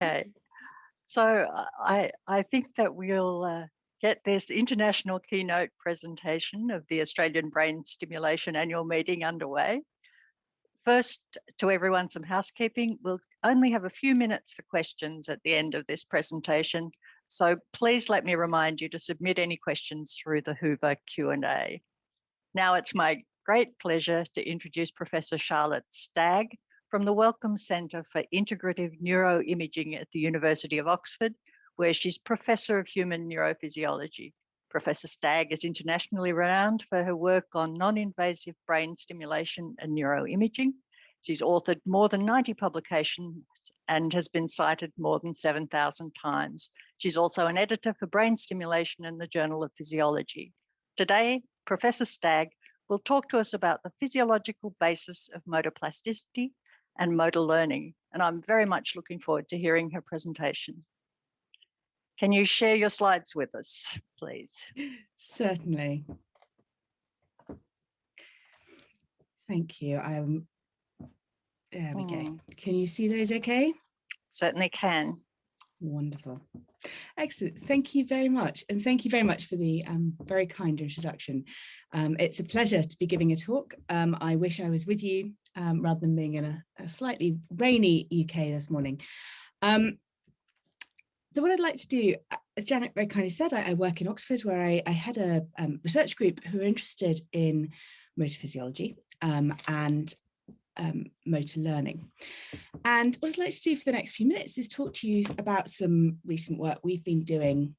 Okay, so I think that we'll get this international keynote presentation of the Australian Brain Stimulation Annual Meeting underway. First, to everyone, some housekeeping. We'll only have a few minutes for questions at the end of this presentation, so please let me remind you to submit any questions through the Hoover Q&A. Now it's my great pleasure to introduce Professor Charlotte Stagg from the Wellcome Centre for Integrative Neuroimaging at the University of Oxford, where she's Professor of Human Neurophysiology. Professor Stagg is internationally renowned for her work on non-invasive brain stimulation and neuroimaging. She's authored more than 90 publications and has been cited more than 7,000 times. She's also an editor for Brain Stimulation in the Journal of Physiology. Today, Professor Stagg will talk to us about the physiological basis of motor plasticity and motor learning, and I'm very much looking forward to hearing her presentation. Can you share your slides with us, please? Certainly. Thank you. There we go. Can you see those okay? Certainly can. Wonderful. Excellent. Thank you very much. And thank you very much for the very kind introduction. It's a pleasure to be giving a talk. I wish I was with you rather than being in a slightly rainy UK this morning. So what I'd like to do, as Janet very kindly said, I work in Oxford, where I had a research group who are interested in motor physiology and motor learning. And what I'd like to do for the next few minutes is talk to you about some recent work we've been doing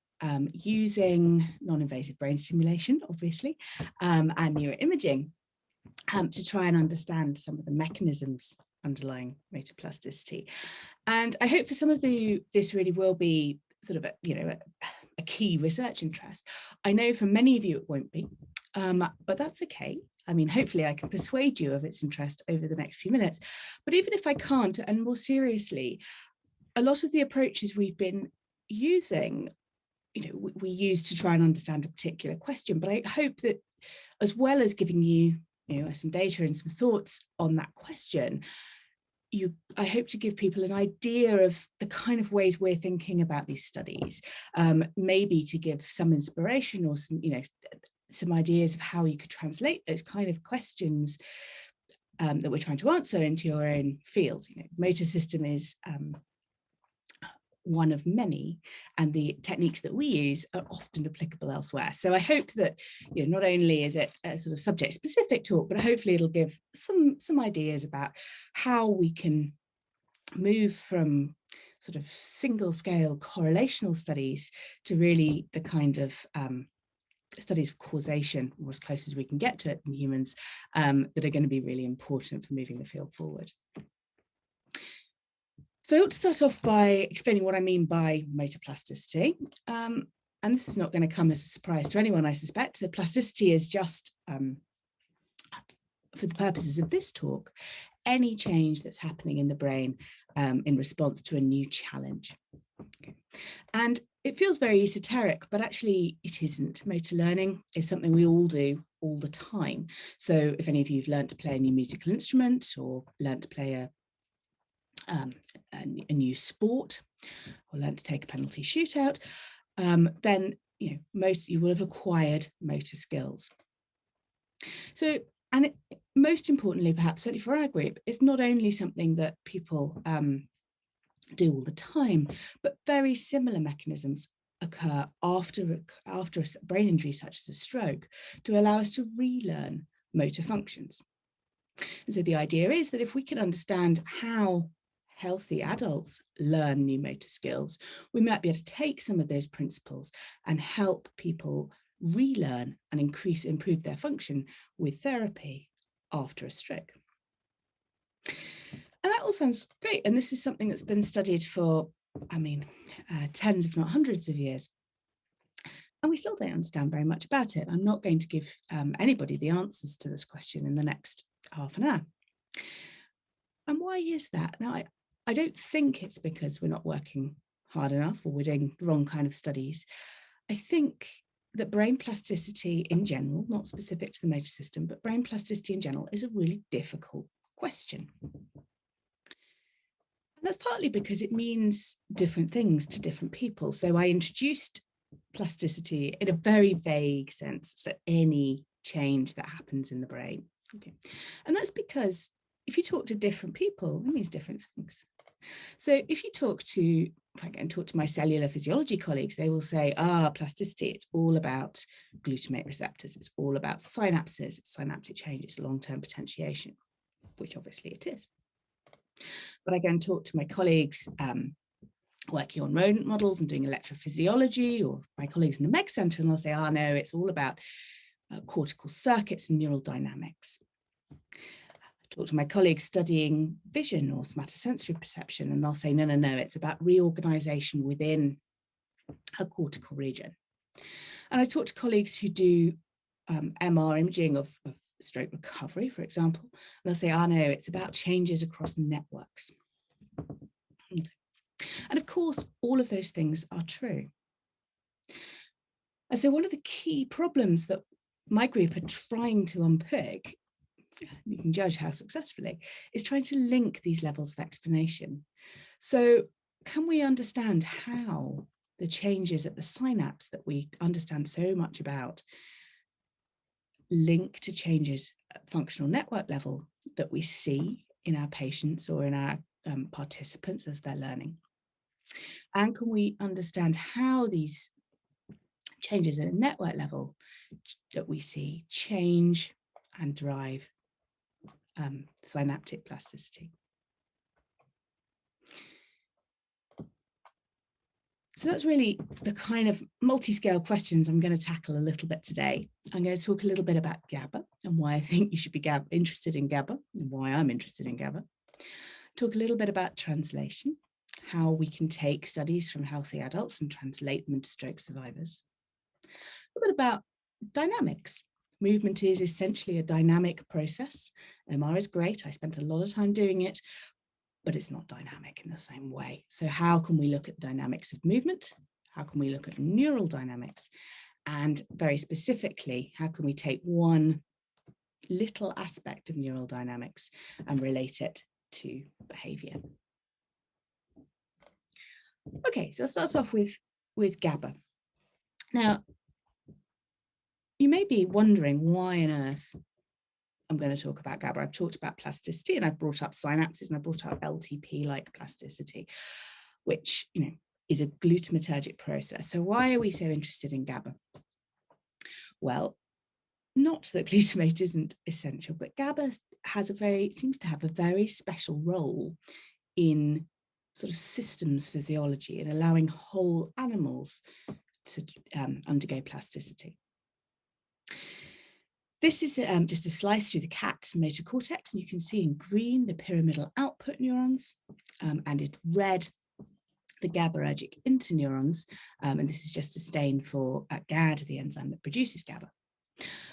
using non-invasive brain stimulation, obviously, and neuroimaging to try and understand some of the mechanisms underlying motor plasticity. And I hope for some of this really will be sort of a key research interest. I know for many of you it won't be, but that's okay. I mean, hopefully I can persuade you of its interest over the next few minutes. But even if I can't, and more seriously, a lot of the approaches we've been using, we use to try and understand a particular question. But I hope that as well as giving you, some data and some thoughts on that question, I hope to give people an idea of the kind of ways we're thinking about these studies, maybe to give some inspiration or some ideas of how you could translate those kind of questions that we're trying to answer into your own field. Motor system is one of many, and the techniques that we use are often applicable elsewhere. So I hope that not only is it a sort of subject specific talk, but hopefully it'll give some ideas about how we can move from sort of single scale correlational studies to really the kind of studies of causation, or as close as we can get to it in humans, that are going to be really important for moving the field forward. So I ought to start off by explaining what I mean by motor plasticity. And this is not going to come as a surprise to anyone, I suspect. So plasticity is just, for the purposes of this talk, any change that's happening in the brain in response to a new challenge. Okay. And it feels very esoteric, but actually it isn't. Motor learning is something we all do all the time. So if any of you have learned to play a new musical instrument or learned to play a new sport or learned to take a penalty shootout, then you will have acquired motor skills. So, and most importantly, perhaps certainly for our group, it's not only something that people do all the time, but very similar mechanisms occur after a brain injury such as a stroke to allow us to relearn motor functions. And so the idea is that if we can understand how healthy adults learn new motor skills, we might be able to take some of those principles and help people relearn and improve their function with therapy after a stroke. And that all sounds great. And this is something that's been studied for, tens, if not hundreds of years. And we still don't understand very much about it. I'm not going to give anybody the answers to this question in the next half an hour. And why is that? Now, I don't think it's because we're not working hard enough or we're doing the wrong kind of studies. I think that brain plasticity in general, not specific to the motor system, but brain plasticity in general is a really difficult question. And that's partly because it means different things to different people. So I introduced plasticity in a very vague sense, so any change that happens in the brain. Okay. And that's because if you talk to different people, it means different things. So if you talk to, if I go and talk to my cellular physiology colleagues, they will say, plasticity, it's all about glutamate receptors. It's all about synapses, it's synaptic change, it's long-term potentiation, which obviously it is. But I go and talk to my colleagues working on rodent models and doing electrophysiology, or my colleagues in the Meg Center, and they'll say, no, it's all about cortical circuits and neural dynamics. I talk to my colleagues studying vision or somatosensory perception, and they'll say, no, it's about reorganization within a cortical region. And I talk to colleagues who do MR imaging of stroke recovery, for example, and they'll say, no, it's about changes across networks. And of course, all of those things are true. And so one of the key problems that my group are trying to unpick, you can judge how successfully, is trying to link these levels of explanation. So can we understand how the changes at the synapse that we understand so much about link to changes at functional network level that we see in our patients or in our participants as they're learning? And can we understand how these changes at a network level that we see change and drive synaptic plasticity? So that's really the kind of multi-scale questions I'm going to tackle a little bit today. I'm going to talk a little bit about GABA and why I think you should be interested in GABA and why I'm interested in GABA. Talk a little bit about translation, how we can take studies from healthy adults and translate them into stroke survivors. A bit about dynamics. Movement is essentially a dynamic process. MR is great. I spent a lot of time doing it, but it's not dynamic in the same way. So how can we look at the dynamics of movement? How can we look at neural dynamics? And very specifically, how can we take one little aspect of neural dynamics and relate it to behavior? Okay, so I'll start off with GABA. Now, you may be wondering why on earth I'm going to talk about GABA. I've talked about plasticity and I've brought up synapses and I've brought up LTP-like plasticity, which, is a glutamatergic process. So why are we so interested in GABA? Well, not that glutamate isn't essential, but GABA seems to have a very special role in sort of systems physiology and allowing whole animals to undergo plasticity. This is just a slice through the cat's motor cortex, and you can see in green the pyramidal output neurons, and in red the GABAergic interneurons, and this is just a stain for GAD, the enzyme that produces GABA.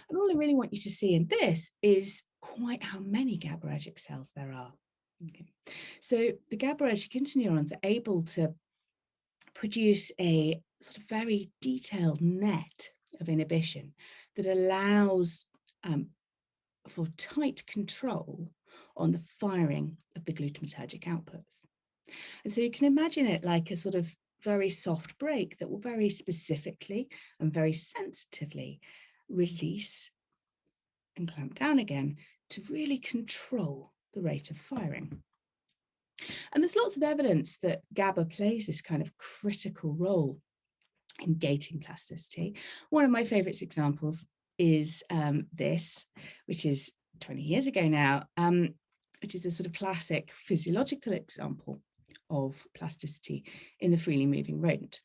And all I really want you to see in this is quite how many GABAergic cells there are. Okay. So the GABAergic interneurons are able to produce a sort of very detailed net of inhibition that allows for tight control on the firing of the glutamatergic outputs. And so you can imagine it like a sort of very soft brake that will very specifically and very sensitively release and clamp down again to really control the rate of firing. And there's lots of evidence that GABA plays this kind of critical role in gating plasticity. One of my favorite examples is this, which is 20 years ago now, which is a sort of classic physiological example of plasticity in the freely moving rodent.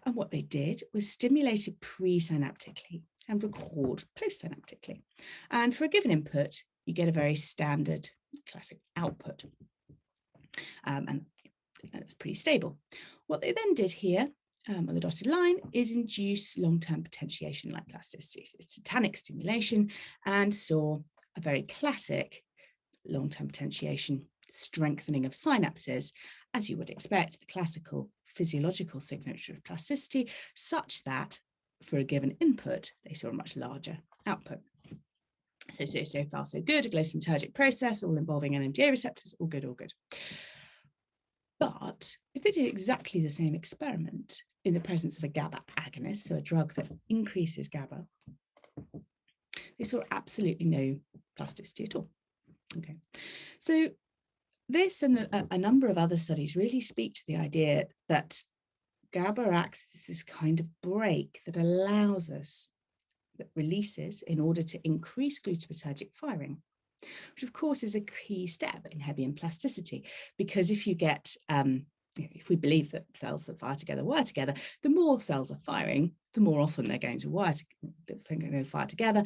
And what they did was stimulate it presynaptically and record postsynaptically. And for a given input, you get a very standard classic output. And that's pretty stable. What they then did here on the dotted line is induce long-term potentiation like plasticity. It's tetanic stimulation, and saw a very classic long-term potentiation strengthening of synapses, as you would expect, the classical physiological signature of plasticity, such that for a given input, they saw a much larger output. So far, so good. A glutamatergic process, all involving NMDA receptors, all good, all good. But if they did exactly the same experiment in the presence of a GABA agonist, so a drug that increases GABA, they saw absolutely no plasticity at all. Okay, so this and a number of other studies really speak to the idea that GABA acts as this kind of brake that allows us, that releases in order to increase glutamatergic firing, which of course is a key step in Hebbian plasticity, because if you get, if we believe that cells that fire together wire together, the more cells are firing, the more often they're going to fire together,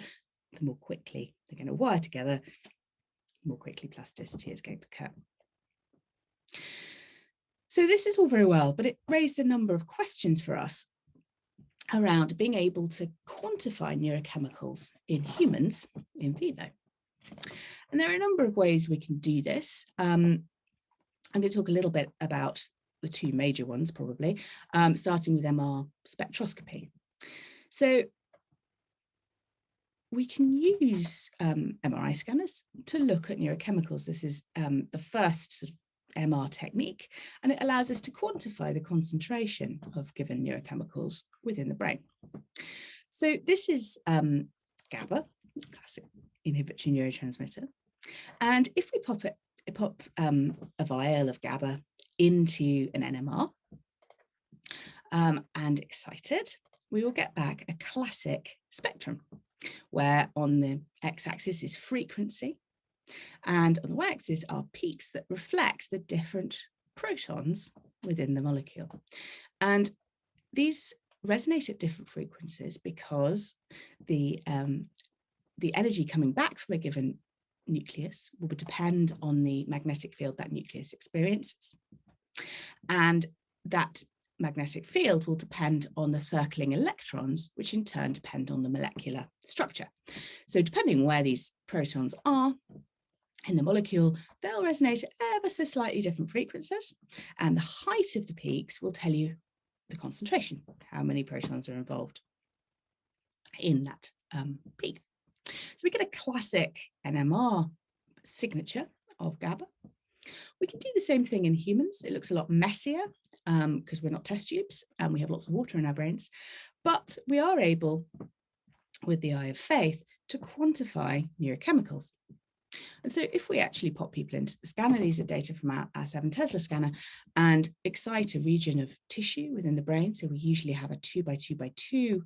the more quickly they're going to wire together, the more quickly plasticity is going to occur. So this is all very well, but it raised a number of questions for us around being able to quantify neurochemicals in humans in vivo. And there are a number of ways we can do this. I'm going to talk a little bit about the two major ones, probably, starting with MR spectroscopy. So we can use MRI scanners to look at neurochemicals. This is the first sort of MR technique, and it allows us to quantify the concentration of given neurochemicals within the brain. So this is GABA, classic inhibitory neurotransmitter. And if we pop a vial of GABA into an NMR and excite it, we will get back a classic spectrum, where on the x-axis is frequency, and on the y-axis are peaks that reflect the different protons within the molecule. And these resonate at different frequencies because the energy coming back from a given nucleus will depend on the magnetic field that nucleus experiences. And that magnetic field will depend on the circling electrons, which in turn depend on the molecular structure. So depending on where these protons are in the molecule, they'll resonate at ever so slightly different frequencies, and the height of the peaks will tell you the concentration, how many protons are involved in that peak. So we get a classic NMR signature of GABA. We can do the same thing in humans. It looks a lot messier because we're not test tubes and we have lots of water in our brains, but we are able, with the eye of faith, to quantify neurochemicals. And so if we actually pop people into the scanner, these are data from our 7 Tesla scanner, and excite a region of tissue within the brain. So we usually have a 2 by 2 by 2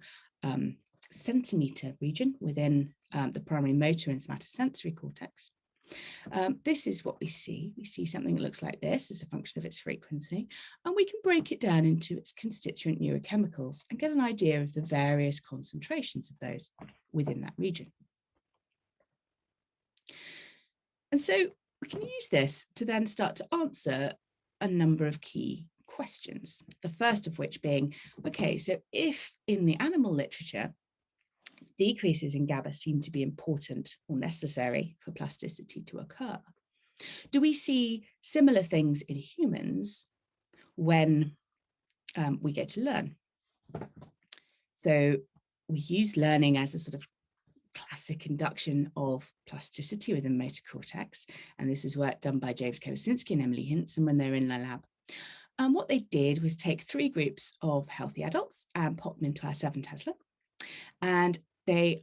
centimeter region within the primary motor and somatosensory cortex. This is what we see. We see something that looks like this as a function of its frequency, and we can break it down into its constituent neurochemicals and get an idea of the various concentrations of those within that region. And so we can use this to then start to answer a number of key questions. The first of which being, okay, so if in the animal literature, decreases in GABA seem to be important or necessary for plasticity to occur, do we see similar things in humans when we get to learn? So we use learning as a sort of classic induction of plasticity within the motor cortex. And this is work done by James Kolosinski and Emily Hinson when they were in the lab. And what they did was take 3 groups of healthy adults and pop them into our 7 Tesla. And they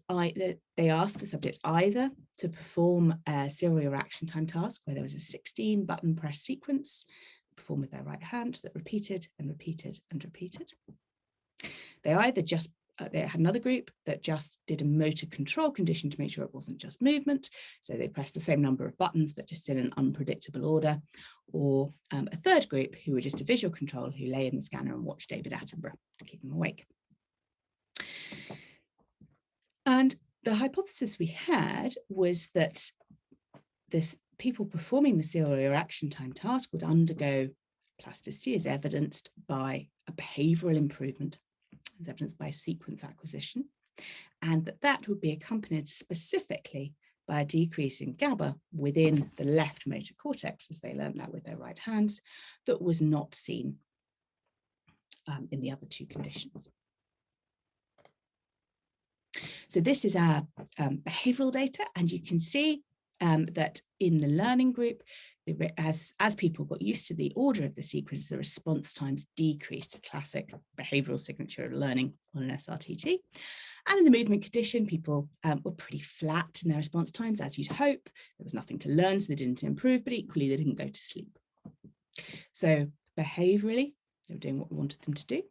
asked the subjects either to perform a serial reaction time task where there was a 16 button press sequence, performed with their right hand, that repeated and repeated and repeated. They either just they had another group that just did a motor control condition to make sure it wasn't just movement. So they pressed the same number of buttons, but just in an unpredictable order. Or a third group who were just a visual control, who lay in the scanner and watched David Attenborough to keep them awake. And the hypothesis we had was that people performing the serial reaction time task would undergo plasticity as evidenced by a behavioral improvement, as evidenced by sequence acquisition, and that would be accompanied specifically by a decrease in GABA within the left motor cortex, as they learned that with their right hands, that was not seen in the other 2 conditions. So this is our behavioral data, and you can see that in the learning group, as people got used to the order of the sequence, the response times decreased, a classic behavioural signature of learning on an SRTT. And in the movement condition, people were pretty flat in their response times, as you'd hope. There was nothing to learn, so they didn't improve, but equally they didn't go to sleep. So behaviourally, they were doing what we wanted them to do.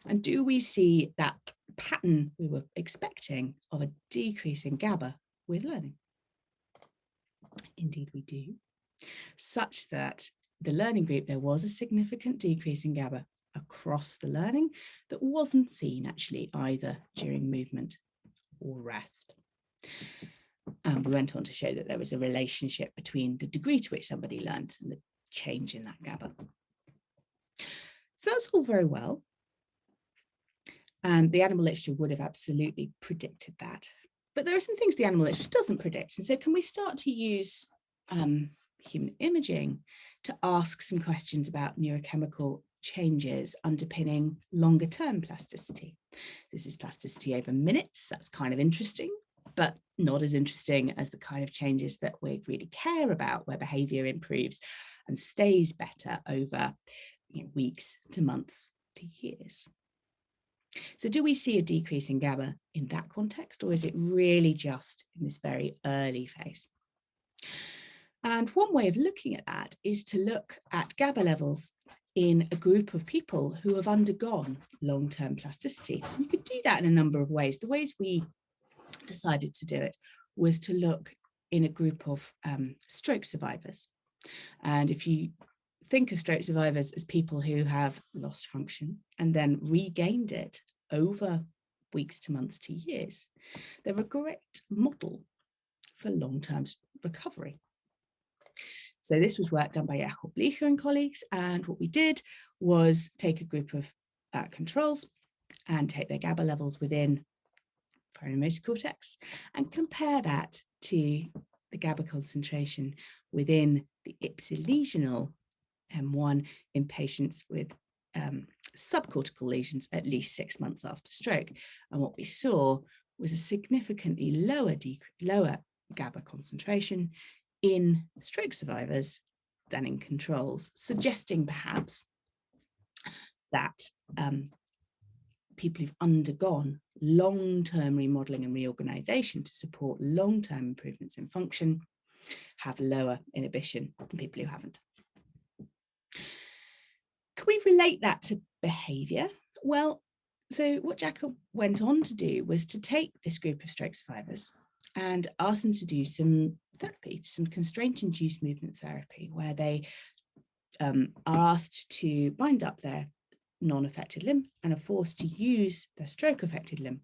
And do we see that pattern we were expecting of a decrease in GABA with learning? Indeed we do, such that the learning group, there was a significant decrease in GABA across the learning that wasn't seen actually either during movement or rest. We went on to show that there was a relationship between the degree to which somebody learned and the change in that GABA. So that's all very well. And the animal literature would have absolutely predicted that. But there are some things the animal literature doesn't predict. And so can we start to use human imaging to ask some questions about neurochemical changes underpinning longer term plasticity? This is plasticity over minutes. That's kind of interesting, but not as interesting as the kind of changes that we really care about, where behavior improves and stays better over weeks to months to years. So do we see a decrease in GABA in that context, or is it really just in this very early phase? And one way of looking at that is to look at GABA levels in a group of people who have undergone long-term plasticity. You could do that in a number of ways. The ways we decided to do it was to look in a group of stroke survivors. And if you think of stroke survivors as people who have lost function and then regained it over weeks to months to years, they're a great model for long-term recovery. So this was work done by Jakob Blecher and colleagues, and what we did was take a group of controls and take their GABA levels within paramotor cortex and compare that to the GABA concentration within the ipsilesional M1 in patients with subcortical lesions at least 6 months after stroke. And what we saw was a significantly lower GABA concentration in stroke survivors than in controls, suggesting perhaps that people who've undergone long-term remodeling and reorganization to support long-term improvements in function have lower inhibition than people who haven't. Can we relate that to behavior? Well, so what Jakob went on to do was to take this group of stroke survivors and ask them to do some therapy, some constraint-induced movement therapy, where they are asked to bind up their non-affected limb and are forced to use their stroke-affected limb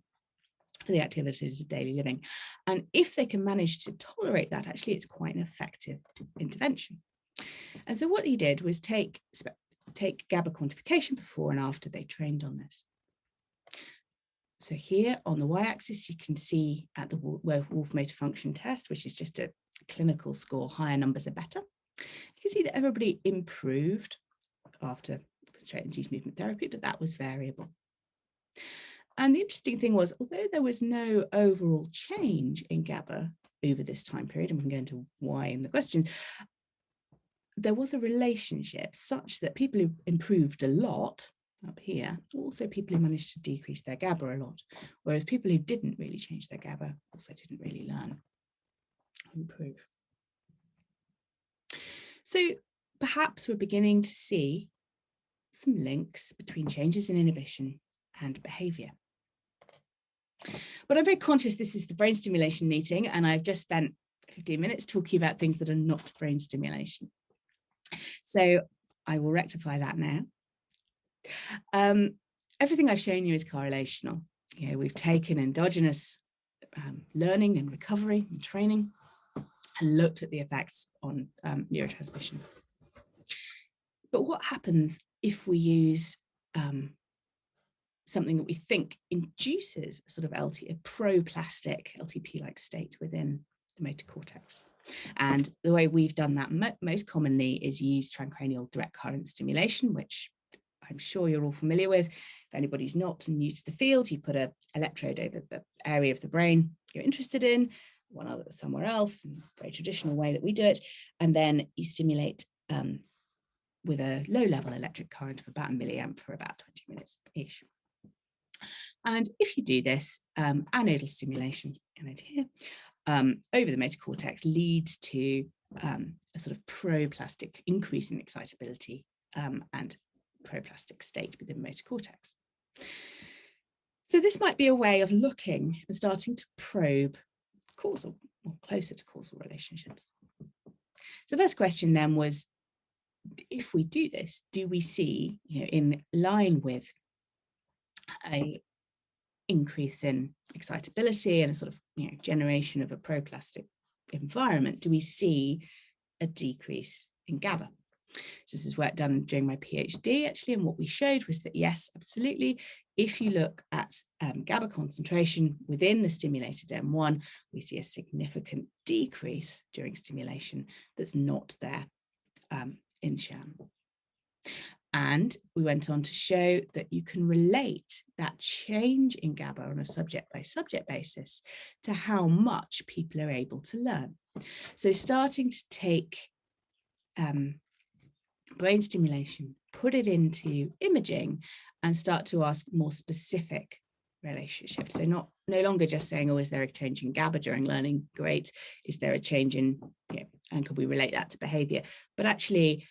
for the activities of daily living. And if they can manage to tolerate that, actually it's quite an effective intervention. And so what he did was take GABA quantification before and after they trained on this. So here on the y-axis, you can see at the Wolf Motor Function Test, which is just a clinical score, higher numbers are better. You can see that everybody improved after constraint-induced movement therapy, but that was variable. And the interesting thing was, although there was no overall change in GABA over this time period, and we can go into why in the questions, there was a relationship such that people who improved a lot up here, also people who managed to decrease their GABA a lot, whereas people who didn't really change their GABA also didn't really learn or improve. So perhaps we're beginning to see some links between changes in inhibition and behavior. But I'm very conscious this is the brain stimulation meeting, and I've just spent 15 minutes talking about things that are not brain stimulation. So I will rectify that now. Everything I've shown you is correlational. We've taken endogenous learning and recovery and training and looked at the effects on neurotransmission. But what happens if we use something that we think induces a sort of a pro-plastic LTP-like state within the motor cortex? And the way we've done that most commonly is use transcranial direct current stimulation, which I'm sure you're all familiar with. If anybody's not new to the field, you put an electrode over the area of the brain you're interested in, one other somewhere else, in a very traditional way that we do it, and then you stimulate with a low level electric current of about a milliamp for about 20 minutes-ish. And if you do this, anodal stimulation, here, over the motor cortex leads to a sort of proplastic increase in excitability and proplastic state within motor cortex. So this might be a way of looking and starting to probe causal, or closer to causal relationships. So the first question then was, if we do this, do we see, in line with a increase in excitability and a sort of generation of a proplastic environment, do we see a decrease in GABA? So this is work done during my PhD actually, and what we showed was that yes, absolutely, if you look at GABA concentration within the stimulated M1, we see a significant decrease during stimulation that's not there in sham. And we went on to show that you can relate that change in GABA on a subject-by-subject basis to how much people are able to learn. So starting to take brain stimulation, put it into imaging, and start to ask more specific relationships. So no longer just saying, oh, is there a change in GABA during learning? Great. Is there a change in, and could we relate that to behavior? But actually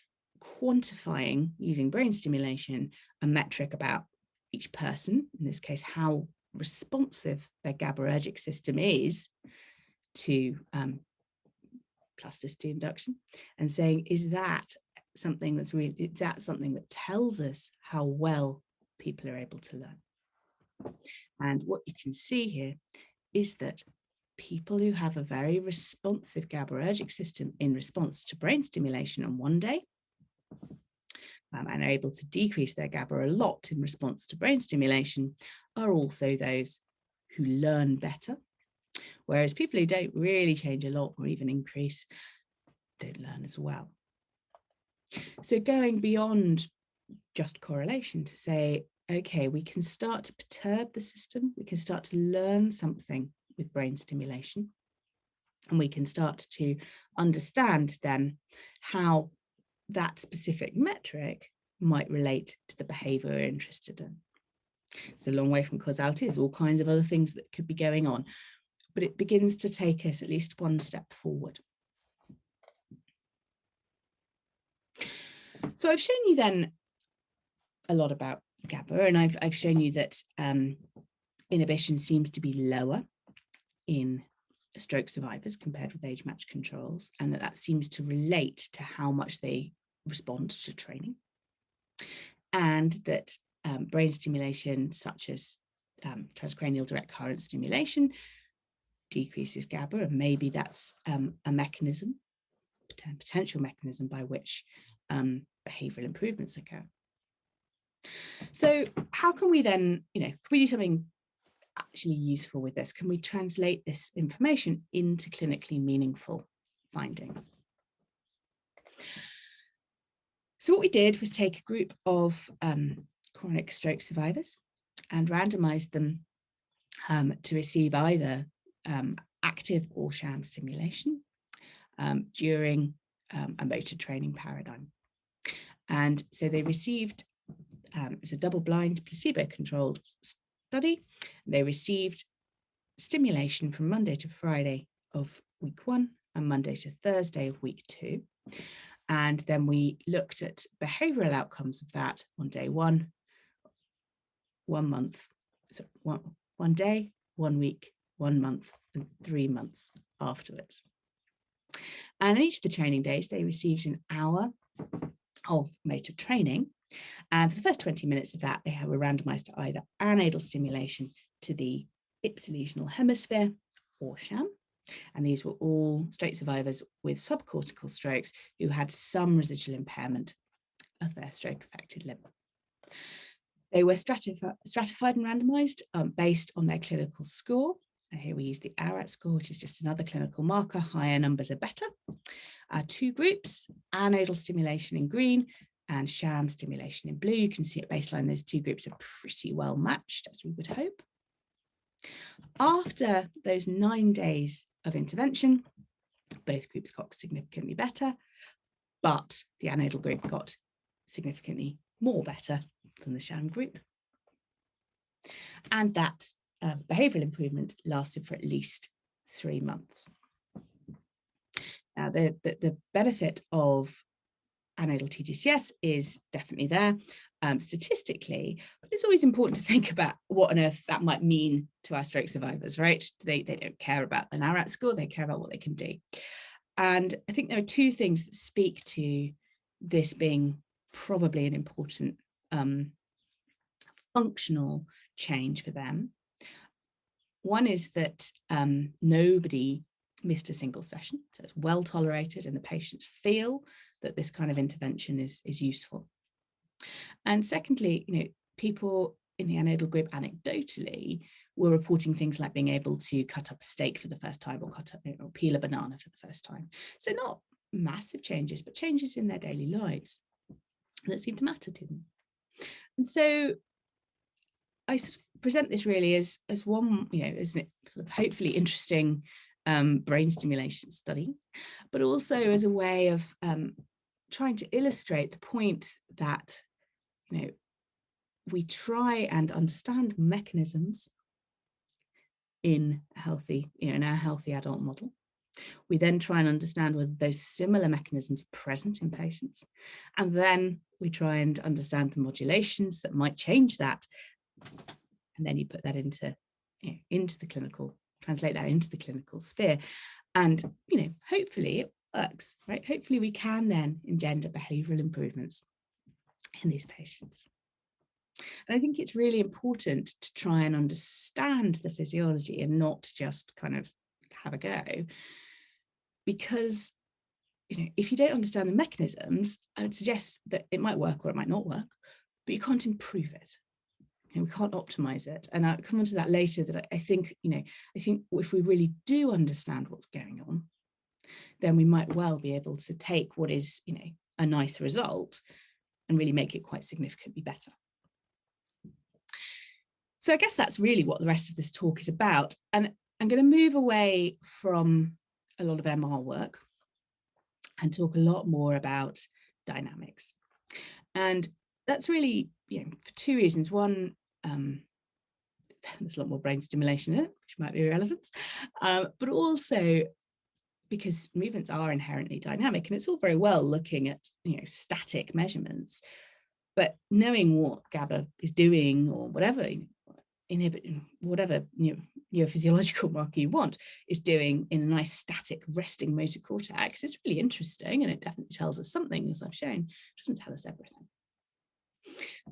quantifying, using brain stimulation, a metric about each person, in this case, how responsive their GABAergic system is to plasticity induction, and saying, is that something that's really, is that something that tells us how well people are able to learn? And what you can see here is that people who have a very responsive GABAergic system in response to brain stimulation on one day and are able to decrease their GABA a lot in response to brain stimulation are also those who learn better. Whereas people who don't really change a lot or even increase don't learn as well. So going beyond just correlation to say, okay, we can start to perturb the system, we can start to learn something with brain stimulation, and we can start to understand then how that specific metric might relate to the behavior we're interested in. It's a long way from causality. There's all kinds of other things that could be going on, but it begins to take us at least one step forward. So I've shown you then a lot about GABA, and I've shown you that inhibition seems to be lower in stroke survivors compared with age-matched controls, and that seems to relate to how much they respond to training, and that brain stimulation such as transcranial direct current stimulation decreases GABA, and maybe that's a mechanism, potential mechanism by which behavioral improvements occur. So how can we then, can we do something actually useful with this? Can we translate this information into clinically meaningful findings? So what we did was take a group of chronic stroke survivors and randomized them to receive either active or sham stimulation during a motor training paradigm. And so they received, it was a double-blind placebo-controlled study. They received stimulation from Monday to Friday of week 1 and Monday to Thursday of week 2. And then we looked at behavioral outcomes of that on day 1, 1 month, so one day, 1 week, 1 month, and 3 months afterwards. And in each of the training days, they received an hour of motor training. And for the first 20 minutes of that, they were randomized to either anodal stimulation to the ipsilesional hemisphere or sham. And these were all stroke survivors with subcortical strokes who had some residual impairment of their stroke-affected limb. They were stratified and randomized based on their clinical score. And here we use the ARAT score, which is just another clinical marker. Higher numbers are better. 2 groups, anodal stimulation in green and sham stimulation in blue. You can see at baseline, those 2 groups are pretty well matched, as we would hope. After those 9 days of intervention. Both groups got significantly better, but the anadal group got significantly more better than the sham group. And that behavioural improvement lasted for at least 3 months. Now, the benefit of anadal TGCS is definitely there statistically, but it's always important to think about what on earth that might mean to our stroke survivors, right? They don't care about an ARAT score, they care about what they can do. And I think there are 2 things that speak to this being probably an important functional change for them. One is that nobody missed a single session, so it's well tolerated and the patients feel that this kind of intervention is useful. And secondly, people in the anadal group anecdotally were reporting things like being able to cut up a steak for the first time, or or peel a banana for the first time. So not massive changes, but changes in their daily lives that seem to matter to them. And so I sort of present this really as one, as a sort of hopefully interesting brain stimulation study, but also as a way of trying to illustrate the point that, we try and understand mechanisms in healthy, in our healthy adult model. We then try and understand whether those similar mechanisms are present in patients. And then we try and understand the modulations that might change that. And then you put that into the clinical, translate that into the clinical sphere. And, hopefully it works, right? Hopefully we can then engender behavioural improvements in these patients. And I think it's really important to try and understand the physiology and not just kind of have a go. Because, if you don't understand the mechanisms, I would suggest that it might work or it might not work, but you can't improve it. We can't optimize it. And I'll come on to that later, that I think if we really do understand what's going on, then we might well be able to take what is, a nice result and really make it quite significantly better. So I guess that's really what the rest of this talk is about. And I'm going to move away from a lot of MR work and talk a lot more about dynamics. And that's really, for 2 reasons. One, there's a lot more brain stimulation in it, which might be relevant, but also because movements are inherently dynamic, and it's all very well looking at, static measurements, but knowing what GABA is doing, or whatever whatever neurophysiological marker you want is doing in a nice static resting motor cortex is really interesting, and it definitely tells us something, as I've shown. It doesn't tell us everything.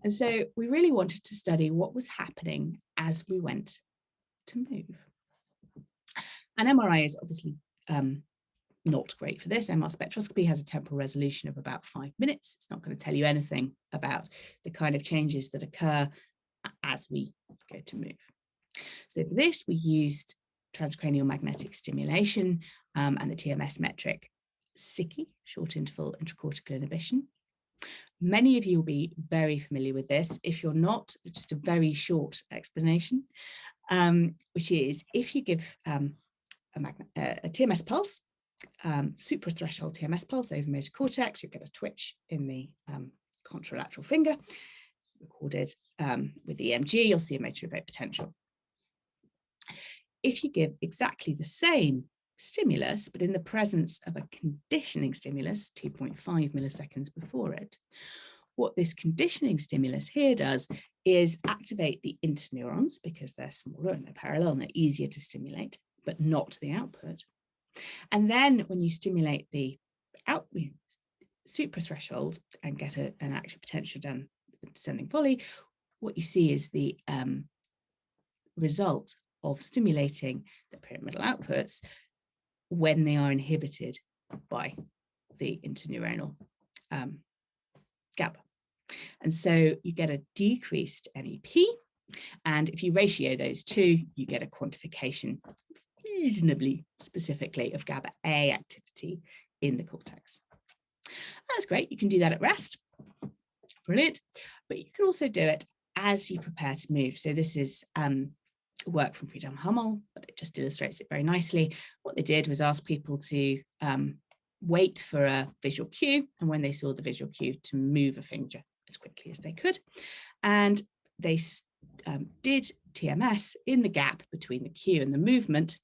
And so we really wanted to study what was happening as we went to move. And MRI is obviously not great for this. MR spectroscopy has a temporal resolution of about 5 minutes. It's not going to tell you anything about the kind of changes that occur as we go to move. So for this, we used transcranial magnetic stimulation and the TMS metric SICI, short interval intracortical inhibition. Many of you will be very familiar with this. If you're not, just a very short explanation, which is if you give a TMS pulse, suprathreshold TMS pulse over motor cortex, you get a twitch in the contralateral finger, recorded with EMG, you'll see a motor evoked potential. If you give exactly the same stimulus, but in the presence of a conditioning stimulus, 2.5 milliseconds before it, what this conditioning stimulus here does is activate the interneurons, because they're smaller and they're parallel and they're easier to stimulate, but not the output. And then when you stimulate the suprathreshold and get an action potential down descending volley, what you see is the result of stimulating the pyramidal outputs when they are inhibited by the interneuronal GABA. And so you get a decreased MEP, and if you ratio those two, you get a quantification reasonably specifically of GABA A activity in the cortex. That's great. You can do that at rest. Brilliant. But you can also do it as you prepare to move. So this is work from Friedhelm Hummel, but it just illustrates it very nicely. What they did was ask people to wait for a visual cue, and when they saw the visual cue, to move a finger as quickly as they could. And they did TMS in the gap between the cue and the movement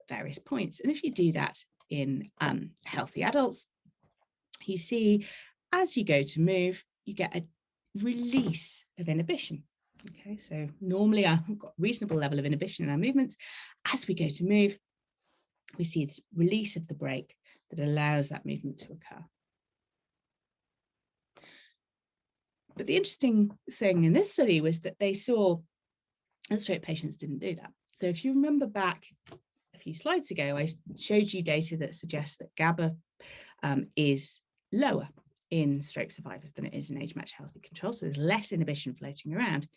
at various points. And if you do that in healthy adults, you see as you go to move, you get a release of inhibition. Okay, so normally I've got a reasonable level of inhibition in our movements. As we go to move, we see this release of the brake that allows that movement to occur. But the interesting thing in this study was that they saw illustrate patients didn't do that. So if you remember back a few slides ago, I showed you data that suggests that GABA is lower in stroke survivors than it is in age-matched healthy control. So there's less inhibition floating around,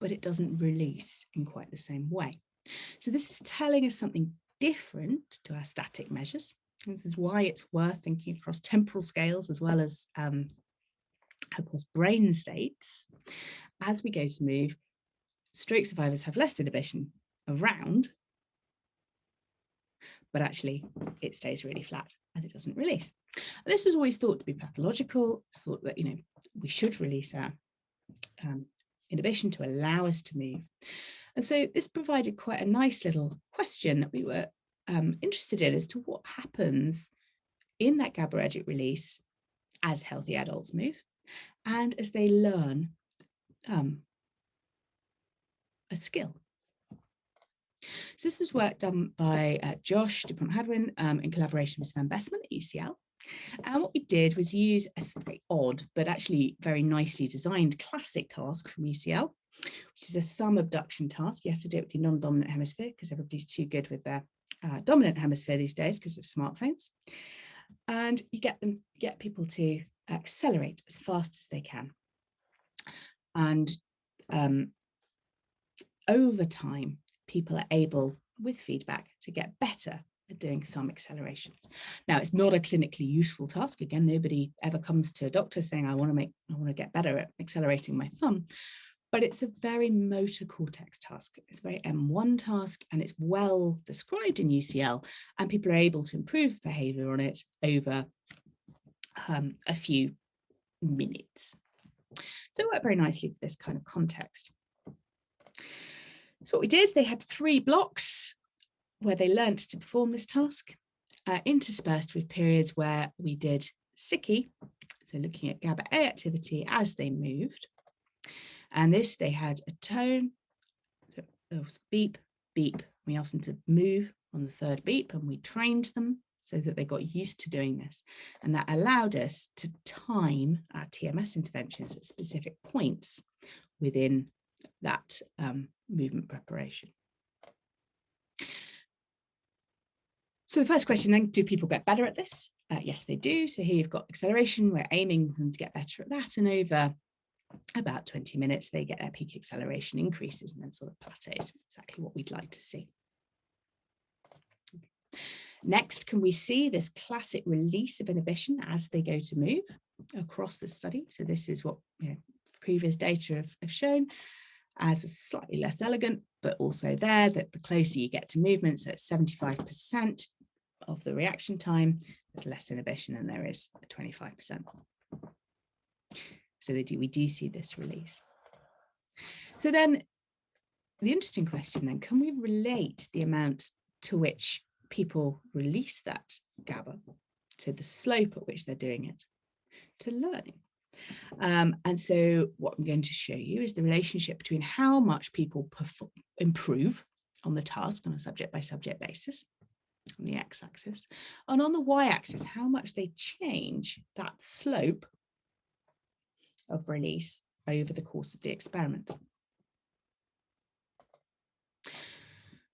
but it doesn't release in quite the same way. So this is telling us something different to our static measures. This is why it's worth thinking across temporal scales as well as across brain states. As we go to move, stroke survivors have less inhibition around, but actually it stays really flat and it doesn't release. And this was always thought to be pathological, thought that, we should release our inhibition to allow us to move. And so this provided quite a nice little question that we were interested in as to what happens in that GABAergic release as healthy adults move and as they learn a skill. So this is work done by Josh Dupont-Hadwin in collaboration with Sven Bessman at UCL. And what we did was use a very odd, but actually very nicely designed classic task from UCL, which is a thumb abduction task. You have to do it with your non-dominant hemisphere because everybody's too good with their dominant hemisphere these days because of smartphones. And you get people to accelerate as fast as they can. And over time, people are able, with feedback, to get better at doing thumb accelerations. Now, it's not a clinically useful task. Again, nobody ever comes to a doctor saying, I want to get better at accelerating my thumb. But it's a very motor cortex task. It's a very M1 task, and it's well described in UCL, and people are able to improve behavior on it over a few minutes. So it worked very nicely for this kind of context. So what we did, they had 3 blocks where they learnt to perform this task, interspersed with periods where we did SICI, so looking at GABA A activity as they moved. And this, they had a tone, so it was beep, beep. We asked them to move on the 3rd beep, and we trained them so that they got used to doing this. And that allowed us to time our TMS interventions at specific points within that movement preparation. So the first question then, do people get better at this? Yes, they do. So here you've got acceleration. We're aiming them to get better at that. And over about 20 minutes, they get their peak acceleration increases and then sort of plateaus, exactly what we'd like to see. Next, can we see this classic release of inhibition as they go to move across the study? So this is what previous data have shown as a slightly less elegant, but also there that the closer you get to movement, so it's 75% of the reaction time, there's less inhibition than there is at 25%. So we do see this release. So then the interesting question then, can we relate the amount to which people release that GABA to the slope at which they're doing it to learning? And so what I'm going to show you is the relationship between how much people improve on the task on a subject by subject basis on the x-axis, and on the y-axis, how much they change that slope of release over the course of the experiment.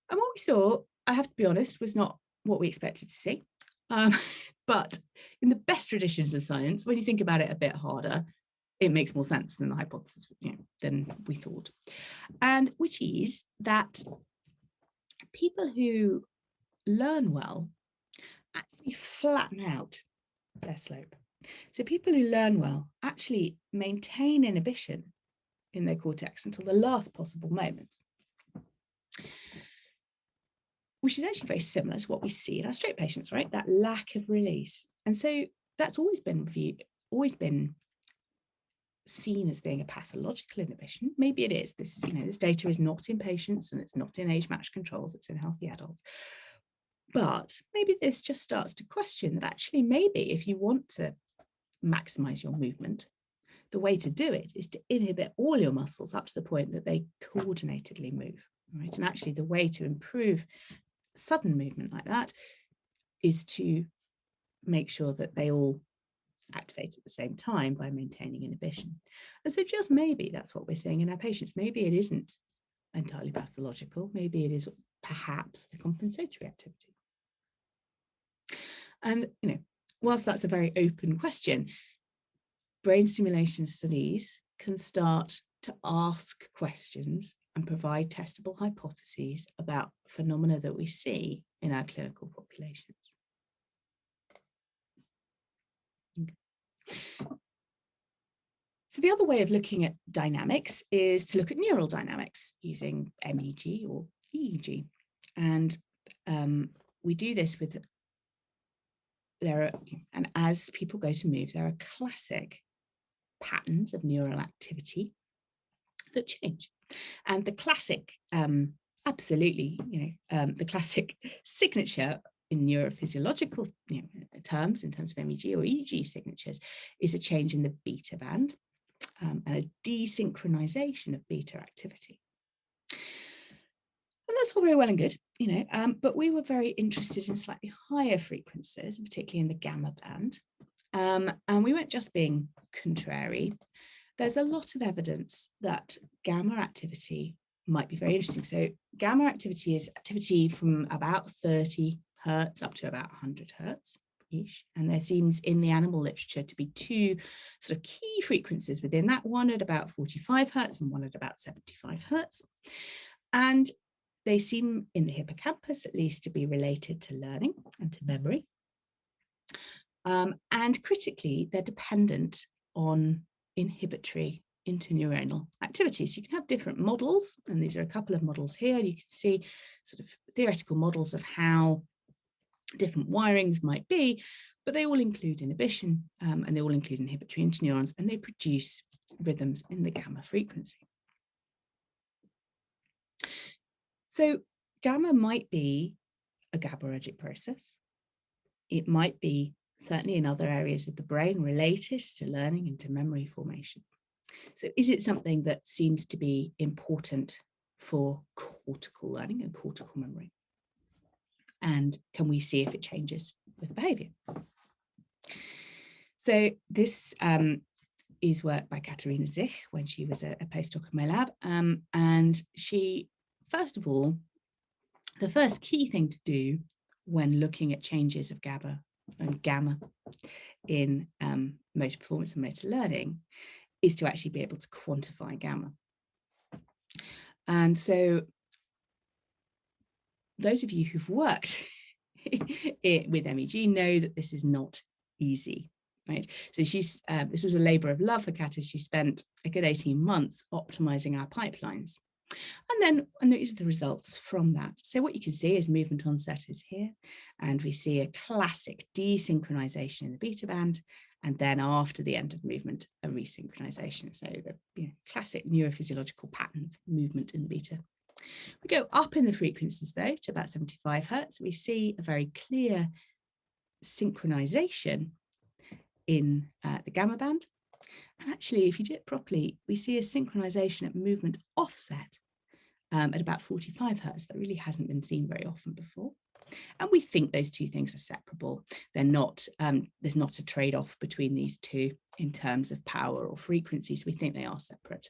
And what we saw, I have to be honest, was not what we expected to see. But in the best traditions of science, when you think about it a bit harder, it makes more sense than the hypothesis, than we thought. And which is that people who learn well actually flatten out their slope. So people who learn well actually maintain inhibition in their cortex until the last possible moment. which is actually very similar to what we see in our stroke patients, right? That lack of release. And so that's always been seen as being a pathological inhibition. Maybe it is. This data is not in patients and it's not in age-matched controls, it's in healthy adults. But maybe this just starts to question that actually maybe if you want to maximize your movement, the way to do it is to inhibit all your muscles up to the point that they coordinatedly move, right? And actually the way to improve sudden movement like that is to make sure that they all activate at the same time by maintaining inhibition. And so just maybe that's what we're seeing in our patients. Maybe it isn't entirely pathological. Maybe it is perhaps a compensatory activity. And, whilst that's a very open question, brain stimulation studies can start to ask questions and provide testable hypotheses about phenomena that we see in our clinical populations. So the other way of looking at dynamics is to look at neural dynamics using MEG or EEG. And we do this with, and as people go to move, there are classic patterns of neural activity that change. And the classic, absolutely, the classic signature in neurophysiological terms, in terms of MEG or EEG signatures, is a change in the beta band and a desynchronization of beta activity. And that's all very well and good, but we were very interested in slightly higher frequencies, particularly in the gamma band. And we weren't just being contrary. There's a lot of evidence that gamma activity might be very interesting. So gamma activity is activity from about 30 hertz up to about 100 hertz-ish. And there seems in the animal literature to be two sort of key frequencies within that, one at about 45 hertz and one at about 75 hertz. And they seem in the hippocampus at least to be related to learning and to memory. And critically, they're dependent on inhibitory interneuronal activities. You can have different models, and these are a couple of models here. You can see sort of theoretical models of how different wirings might be, but they all include inhibition and they all include inhibitory interneurons, and they produce rhythms in the gamma frequency. So gamma might be a GABAergic process. It might be certainly in other areas of the brain related to learning and to memory formation. So is it something that seems to be important for cortical learning and cortical memory? And can we see if it changes with behavior? So this is work by Katharina Zich when she was a postdoc in my lab. And she, first of all, the first key thing to do when looking at changes of GABA and gamma in motor performance and motor learning is to actually be able to quantify gamma. And so those of you who've worked with MEG know that this is not easy, right? So she's this was a labor of love for Kata. She spent a good 18 months optimizing our pipelines. And these are the results from that. So what you can see is movement onset is here, and we see a classic desynchronization in the beta band, and then after the end of movement, a resynchronization. So the classic neurophysiological pattern of movement in the beta. We go up in the frequencies though to about 75 hertz. We see a very clear synchronization in the gamma band. And actually, if you do it properly, we see a synchronization at movement offset at about 45 hertz. That really hasn't been seen very often before. And we think those two things are separable. They're not, there's not a trade-off between these two in terms of power or frequencies. We think they are separate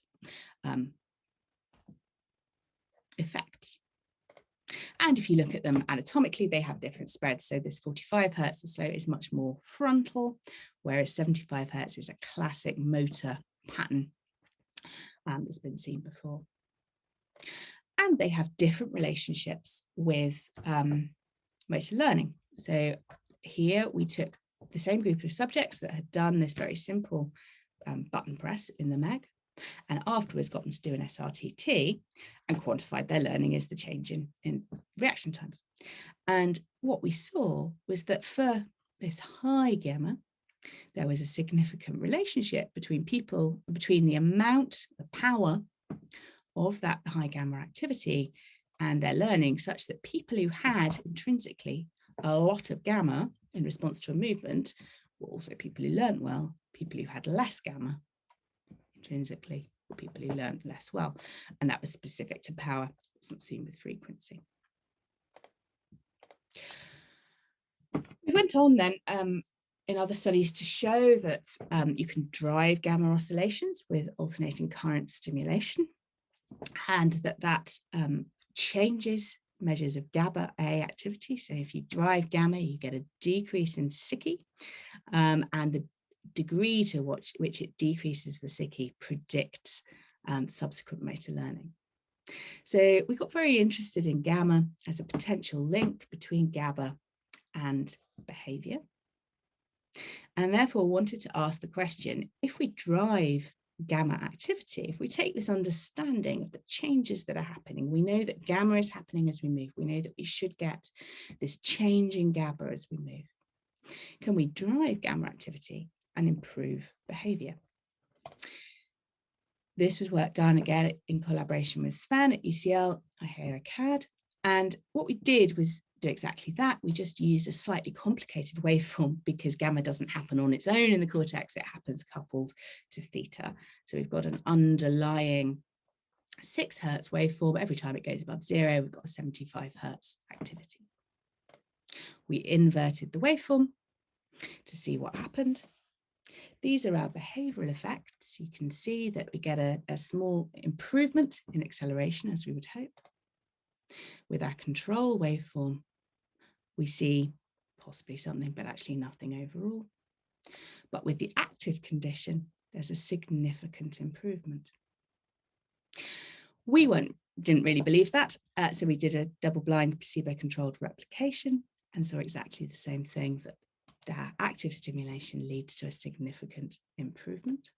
effects. And if you look at them anatomically, they have different spreads. So this 45 hertz or so is much more frontal, whereas 75 hertz is a classic motor pattern that's been seen before. And they have different relationships with motor learning. So here we took the same group of subjects that had done this very simple button press in the MEG, and afterwards got them to do an SRTT and quantified their learning as the change in reaction times. And what we saw was that for this high gamma, there was a significant relationship between the amount, the power of that high gamma activity and their learning, such that people who had intrinsically a lot of gamma in response to a movement were also people who learned well. People who had less gamma intrinsically were people who learned less well. And that was specific to power. It wasn't seen with frequency. We went on then in other studies to show that you can drive gamma oscillations with alternating current stimulation, and that changes measures of GABA A activity. So if you drive gamma, you get a decrease in Sicky, and the degree to which it decreases the Sicky predicts subsequent motor learning. So we got very interested in gamma as a potential link between GABA and behavior, and therefore wanted to ask the question, if we drive gamma activity, if we take this understanding of the changes that are happening, we know that gamma is happening as we move, we know that we should get this change in GABA as we move. Can we drive gamma activity and improve behavior? This was work done again in collaboration with Sven at UCL, CAD, and what we did was do exactly that. We just used a slightly complicated waveform because gamma doesn't happen on its own in the cortex, it happens coupled to theta. So we've got an underlying 6 Hertz waveform. Every time it goes above 0, we've got a 75 Hertz activity. We inverted the waveform to see what happened. These are our behavioral effects. You can see that we get a small improvement in acceleration, as we would hope. With our control waveform, we see possibly something, but actually nothing overall. But with the active condition, there's a significant improvement. We didn't really believe that, so we did a double-blind placebo-controlled replication and saw exactly the same thing, that active stimulation leads to a significant improvement.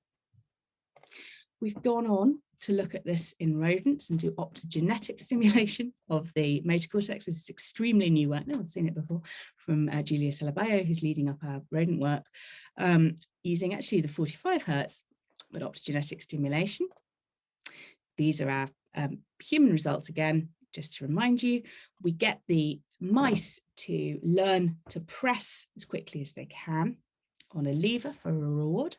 We've gone on to look at this in rodents and do optogenetic stimulation of the motor cortex. This is extremely new work, no one's seen it before, from Julia Salabayo, who's leading up our rodent work, using actually the 45 Hertz, but optogenetic stimulation. These are our human results again. Just to remind you, we get the mice to learn to press as quickly as they can on a lever for a reward.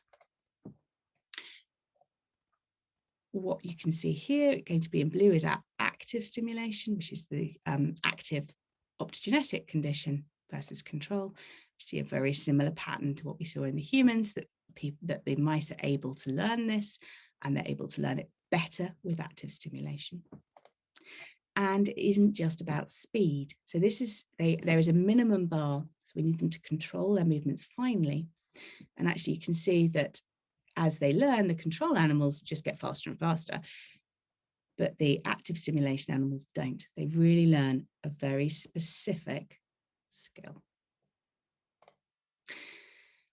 What you can see here, going to be in blue, is our active stimulation, which is the active optogenetic condition versus control. You see a very similar pattern to what we saw in the humans, that the mice are able to learn this, and they're able to learn it better with active stimulation. And it isn't just about speed. So there is a minimum bar, so we need them to control their movements finely. And actually you can see that as they learn, the control animals just get faster and faster, but the active stimulation animals don't. They really learn a very specific skill.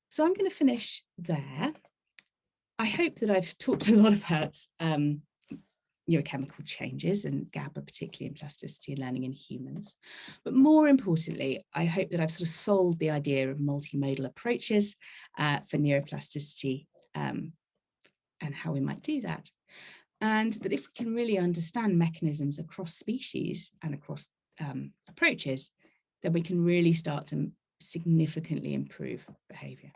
So I'm going to finish there. I hope that I've talked a lot about neurochemical changes and GABA, particularly in plasticity and learning in humans. But more importantly, I hope that I've sort of sold the idea of multimodal approaches for neuroplasticity and how we might do that. And that if we can really understand mechanisms across species and across approaches, then we can really start to significantly improve behaviour.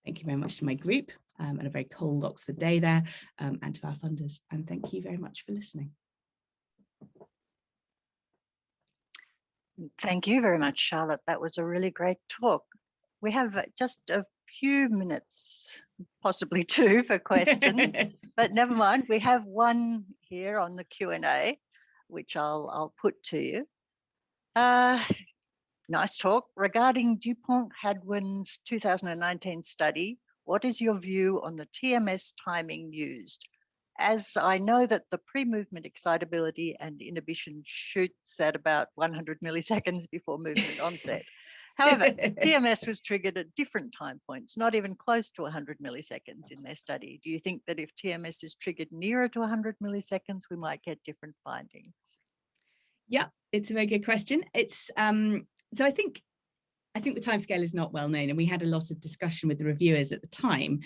Thank you very much to my group and a very cold Oxford day there, and to our funders. And thank you very much for listening. Thank you very much, Charlotte. That was a really great talk. We have just a few minutes, possibly 2, for questions, but never mind. We have one here on the Q&A, which I'll put to you. Nice talk. Regarding DuPont-Hadwin's 2019 study, what is your view on the TMS timing used? As I know that the pre-movement excitability and inhibition shoots at about 100 milliseconds before movement onset. However, TMS was triggered at different time points, not even close to 100 milliseconds in their study. Do you think that if TMS is triggered nearer to 100 milliseconds, we might get different findings? Yeah, it's a very good question. It's so I think the timescale is not well known, and we had a lot of discussion with the reviewers at the time,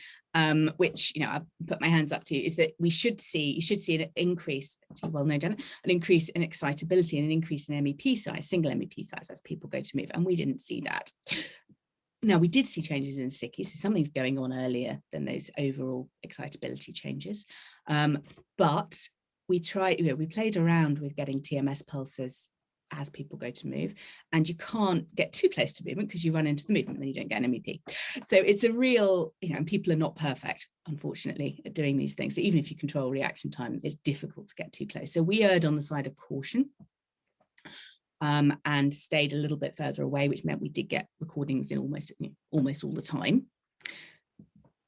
which I put my hands up to, is that you should see an increase, well known, an increase in excitability and an increase in MEP size, single MEP size, as people go to move, and we didn't see that. Now, we did see changes in sticky, so something's going on earlier than those overall excitability changes, but we played around with getting TMS pulses as people go to move, and you can't get too close to movement because you run into the movement and then you don't get an MEP. So it's a real, and people are not perfect, unfortunately, at doing these things. So even if you control reaction time, it's difficult to get too close. So we erred on the side of caution, and stayed a little bit further away, which meant we did get recordings in almost all the time.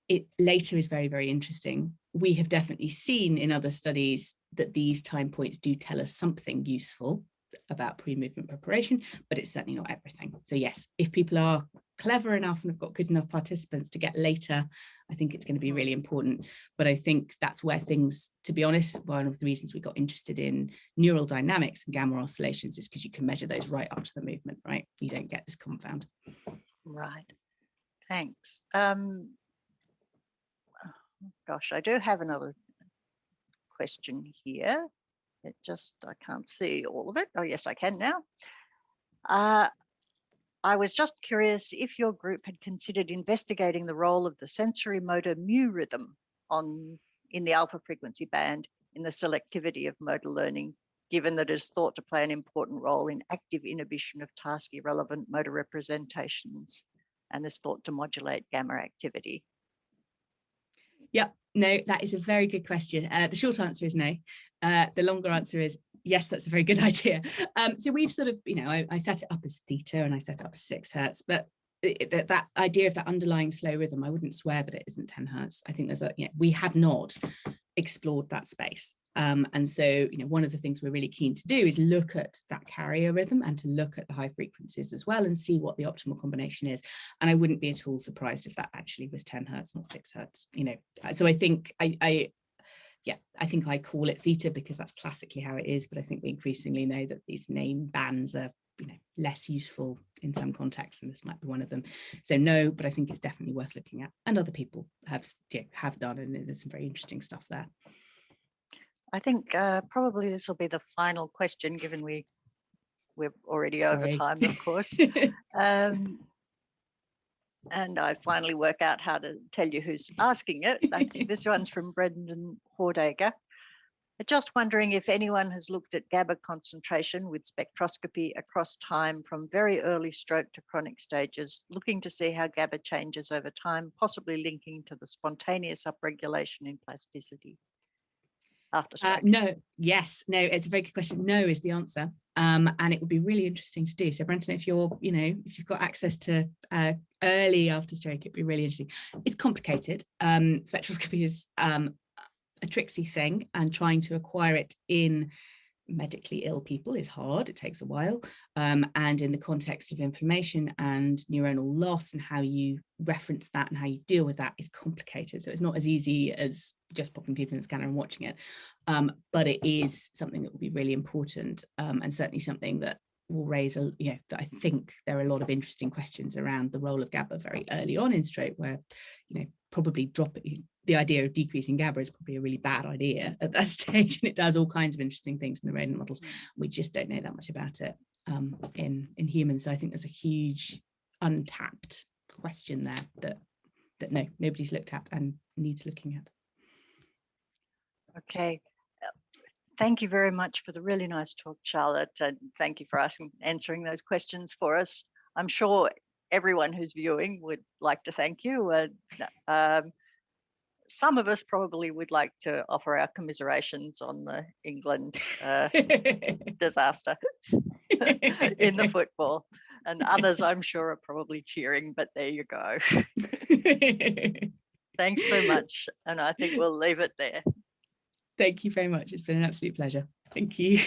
It later is very, very interesting. We have definitely seen in other studies that these time points do tell us something useful about pre-movement preparation, but it's certainly not everything. So yes, if people are clever enough and have got good enough participants to get later, I think it's going to be really important. But I think that's where things, to be honest, one of the reasons we got interested in neural dynamics and gamma oscillations is because you can measure those right up to the movement, right? You don't get this confound. Right. Thanks. Gosh, I do have another question here. I can't see all of it. Oh, yes, I can now. I was just curious if your group had considered investigating the role of the sensory motor mu rhythm in the alpha frequency band in the selectivity of motor learning, given that it is thought to play an important role in active inhibition of task irrelevant motor representations and is thought to modulate gamma activity. Yeah, no, that is a very good question. The short answer is no. The longer answer is yes, that's a very good idea. So we've sort of, I set it up as theta and I set it up as 6 hertz, but that idea of that underlying slow rhythm, I wouldn't swear that it isn't 10 hertz. I think we have not explored that space. And so, one of the things we're really keen to do is look at that carrier rhythm and to look at the high frequencies as well and see what the optimal combination is. And I wouldn't be at all surprised if that actually was 10 hertz, not 6 hertz, So I think I think I call it theta because that's classically how it is, but I think we increasingly know that these name bands are less useful in some contexts, and this might be one of them. So no, but I think it's definitely worth looking at, and other people have done, and there's some very interesting stuff there. I think probably this will be the final question, given we're already over time, of course. And I finally work out how to tell you who's asking it. This one's from Brendan Hordager. Just wondering if anyone has looked at GABA concentration with spectroscopy across time from very early stroke to chronic stages, looking to see how GABA changes over time, possibly linking to the spontaneous upregulation in plasticity after stroke. No, it's a very good question. No is the answer. And it would be really interesting to do. So Brenton, if you've got access to early after stroke, it'd be really interesting. It's complicated. Spectroscopy is a tricksy thing, and trying to acquire it in medically ill people is hard. It takes a while. And in the context of inflammation and neuronal loss and how you reference that and how you deal with that is complicated. So it's not as easy as just popping people in the scanner and watching it. But it is something that will be really important, and certainly something that will raise that I think there are a lot of interesting questions around the role of GABA very early on in stroke, where probably the idea of decreasing GABA is probably a really bad idea at that stage, and it does all kinds of interesting things in the rodent models. We just don't know that much about it in humans. So I think there's a huge untapped question there that nobody's looked at and needs looking at. Okay. Thank you very much for the really nice talk, Charlotte, and thank you for answering those questions for us. I'm sure everyone who's viewing would like to thank you. Some of us probably would like to offer our commiserations on the England disaster in the football, and others I'm sure are probably cheering, but there you go. Thanks very much, and I think we'll leave it there. Thank you very much. It's been an absolute pleasure. Thank you.